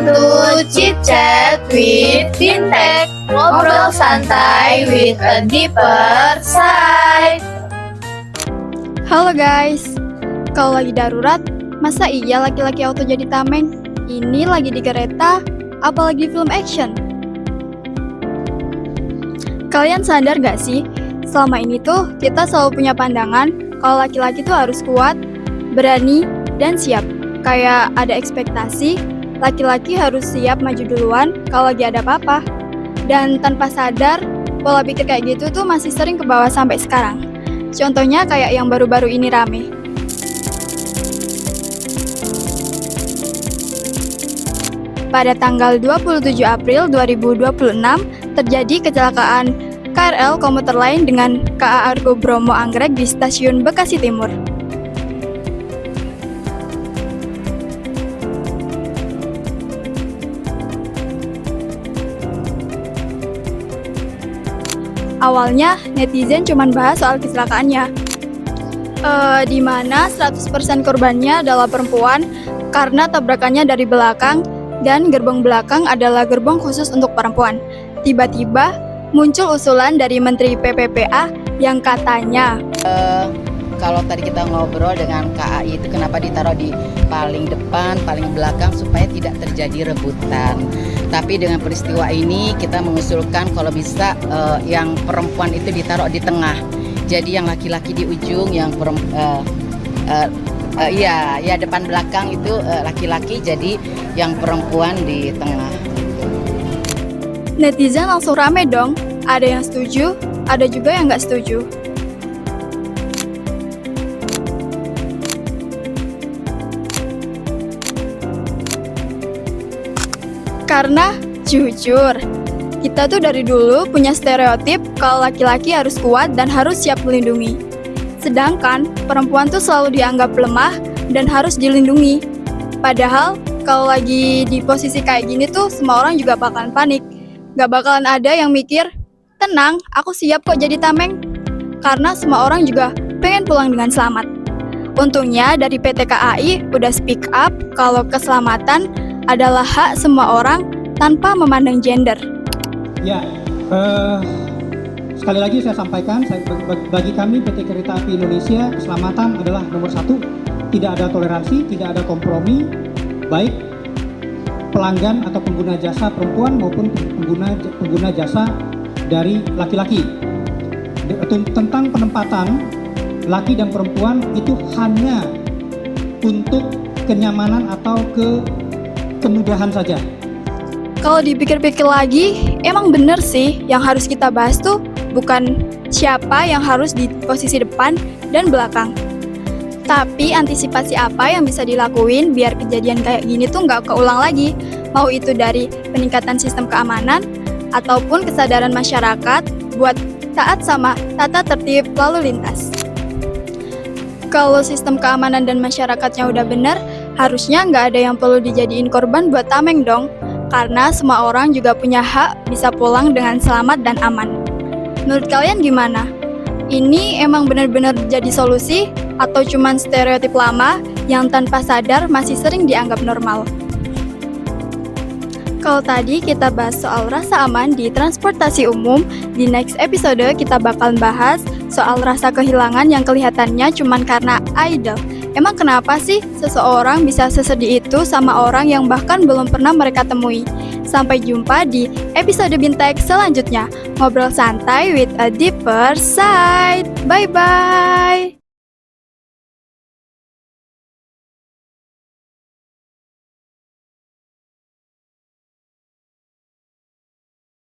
to Chit Chat with Fintech, ngobrol santai with a deeper side. Halo guys, kalau lagi darurat, masa iya laki-laki auto jadi tameng? Ini lagi di kereta, apalagi film action. Kalian sadar gak sih, selama ini tuh kita selalu punya pandangan kalau laki-laki tuh harus kuat, berani, dan siap. Kayak ada ekspektasi, laki-laki harus siap maju duluan kalau lagi ada apa-apa. Dan tanpa sadar, pola pikir kayak gitu tuh masih sering kebawa sampai sekarang. Contohnya kayak yang baru-baru ini rame. Pada tanggal 27 April 2026, terjadi kecelakaan KRL komuter lain dengan KA Argo Bromo Anggrek di stasiun Bekasi Timur. Awalnya, netizen cuma bahas soal kecelakaannya. Di mana 100% korbannya adalah perempuan karena tabrakannya dari belakang dan gerbong belakang adalah gerbong khusus untuk perempuan. Tiba-tiba muncul usulan dari Menteri PPPA yang katanya kalau tadi kita ngobrol dengan KAI itu kenapa ditaruh di paling depan, paling belakang supaya tidak terjadi rebutan. Tapi dengan peristiwa ini kita mengusulkan kalau bisa yang perempuan itu ditaruh di tengah. Jadi yang laki-laki di ujung, yang depan belakang itu laki-laki, jadi yang perempuan di tengah. Netizen langsung rame dong. Ada yang setuju, ada juga yang nggak setuju. Karena jujur, kita tuh dari dulu punya stereotip kalau laki-laki harus kuat dan harus siap melindungi. Sedangkan perempuan tuh selalu dianggap lemah dan harus dilindungi. Padahal kalau lagi di posisi kayak gini tuh semua orang juga bakalan panik. Gak bakalan ada yang mikir, tenang, aku siap kok jadi tameng. Karena semua orang juga pengen pulang dengan selamat. Untungnya dari PT KAI udah speak up kalau keselamatan adalah hak semua orang tanpa memandang gender. Ya, sekali lagi saya sampaikan, bagi kami PT Kereta Api Indonesia, keselamatan adalah nomor satu. Tidak ada toleransi, tidak ada kompromi, baik pelanggan atau pengguna jasa perempuan maupun pengguna jasa dari laki-laki. Tentang penempatan laki dan perempuan itu hanya untuk kenyamanan atau kemudahan saja. Kalau dipikir-pikir lagi, emang bener sih yang harus kita bahas tuh bukan siapa yang harus di posisi depan dan belakang. Tapi antisipasi apa yang bisa dilakuin biar kejadian kayak gini tuh nggak keulang lagi. Mau itu dari peningkatan sistem keamanan ataupun kesadaran masyarakat buat taat sama tata tertib lalu lintas. Kalau sistem keamanan dan masyarakatnya udah bener, harusnya nggak ada yang perlu dijadiin korban buat tameng dong. Karena semua orang juga punya hak bisa pulang dengan selamat dan aman. Menurut kalian gimana? Ini emang benar-benar jadi solusi atau cuman stereotip lama yang tanpa sadar masih sering dianggap normal? Kalau tadi kita bahas soal rasa aman di transportasi umum, di next episode kita bakal bahas soal rasa kehilangan yang kelihatannya cuman karena idol. Emang kenapa sih seseorang bisa sesedih itu sama orang yang bahkan belum pernah mereka temui? Sampai jumpa di episode Bintek selanjutnya. Ngobrol santai with a deeper side. Bye-bye!